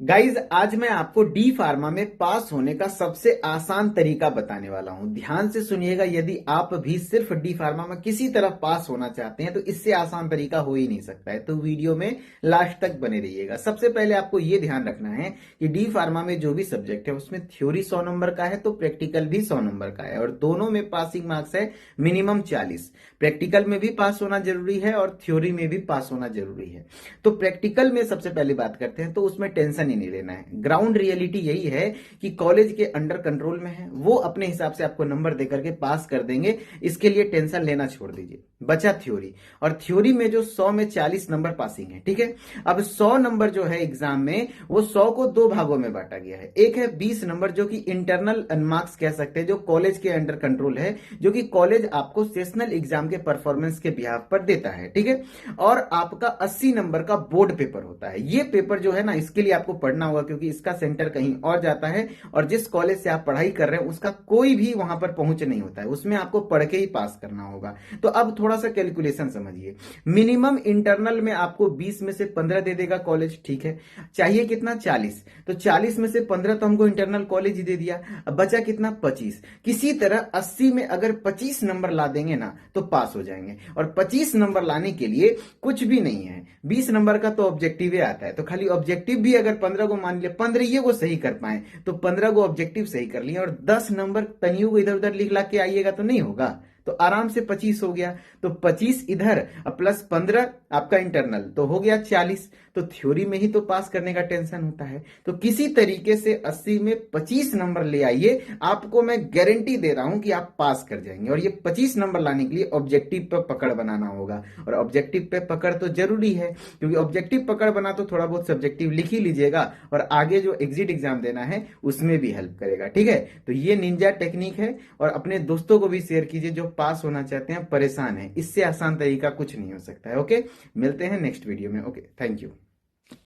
Guys आज मैं आपको डी फार्मा में पास होने का सबसे आसान तरीका बताने वाला हूं। ध्यान से सुनिएगा। यदि आप भी सिर्फ डी फार्मा में किसी तरह पास होना चाहते हैं तो इससे आसान तरीका हो ही नहीं सकता है। तो वीडियो में लास्ट तक बने रहिएगा। सबसे पहले आपको यह ध्यान रखना है कि डी फार्मा में जो भी सब्जेक्ट है उसमें थ्योरी 100 नंबर का है तो प्रैक्टिकल भी 100 नंबर का है, और दोनों में पासिंग मार्क्स है मिनिमम 40। प्रैक्टिकल में भी पास होना जरूरी है और थ्योरी में भी पास होना जरूरी है। तो प्रैक्टिकल में सबसे पहले बात करते हैं तो उसमें टेंशन ही नहीं लेना है। ग्राउंड रियलिटी यही है कि कॉलेज के अंडर कंट्रोल में है, वो अपने हिसाब से आपको नंबर देकर के पास कर देंगे। इसके लिए टेंशन लेना छोड़ दीजिए। बचा थ्योरी, और थ्योरी में जो 100 में 40 नंबर पासिंग है, ठीक है। अब 100 नंबर जो है एग्जाम में वो 100 को दो भागों में बांटा गया है। एक है 20 नंबर जो कि इंटरनल मार्क्स कह सकते हैं, जो कॉलेज के अंडर कंट्रोल है, जो कि कॉलेज आपको सेशनल एग्जाम के परफॉर्मेंस के बिहाफ पर देता है, ठीक है। और आपका 80 नंबर का बोर्ड पेपर होता है। ये पेपर जो है ना, इसके लिए आपको पढ़ना होगा क्योंकि इसका सेंटर कहीं और जाता है, और जिस कॉलेज से आप पढ़ाई कर रहे हैं उसका कोई भी वहां पर पहुंच नहीं होता है। उसमें आपको पढ़ के ही पास करना होगा। तो अब थोड़ा सा कैलकुलेशन समझिए। मिनिमम इंटरनल में आपको 20 में से 15 दे देगा कॉलेज, ठीक है। चाहिए कितना? 40। तो 40 में से 15 तो हमको इंटरनल कॉलेज ही दे दिया। अब बचा कितना? 25। किसी तरह 80 में अगर 25 नंबर ला देंगे ना तो पास हो जाएंगे। और 25 नंबर लाने के लिए कुछ भी नहीं है। 20 नंबर का तो ऑब्जेक्टिव आता है, तो खाली ऑब्जेक्टिव भी अगर 15 को मान लिया, 15 ये वो सही कर पाए तो 15 को ऑब्जेक्टिव सही कर लिया, और 10 नंबर तनियों को इधर उधर लिख ला के आइएगा तो नहीं होगा। तो आराम से 25 हो गया। तो 25 इधर प्लस 15 आपका इंटरनल, तो हो गया 40। तो थ्योरी में ही तो पास करने का टेंशन होता है। तो किसी तरीके से 80 में 25 नंबर ले आइए, आपको मैं गारंटी दे रहा हूं कि आप पास कर जाएंगे। और ये 25 नंबर लाने के लिए ऑब्जेक्टिव पर पकड़ बनाना होगा, और ऑब्जेक्टिव पे पकड़ तो जरूरी है क्योंकि ऑब्जेक्टिव पकड़ बना तो थोड़ा बहुत सब्जेक्टिव लिख ही लीजिएगा, और आगे जो एग्जिट एग्जाम देना है उसमें भी हेल्प करेगा, ठीक है। तो ये निंजा टेक्निक है, और अपने दोस्तों को भी शेयर कीजिए जो पास होना चाहते हैं, परेशान है। इससे आसान तरीका कुछ नहीं हो सकता है। ओके, मिलते हैं नेक्स्ट वीडियो में। Okay, thank you.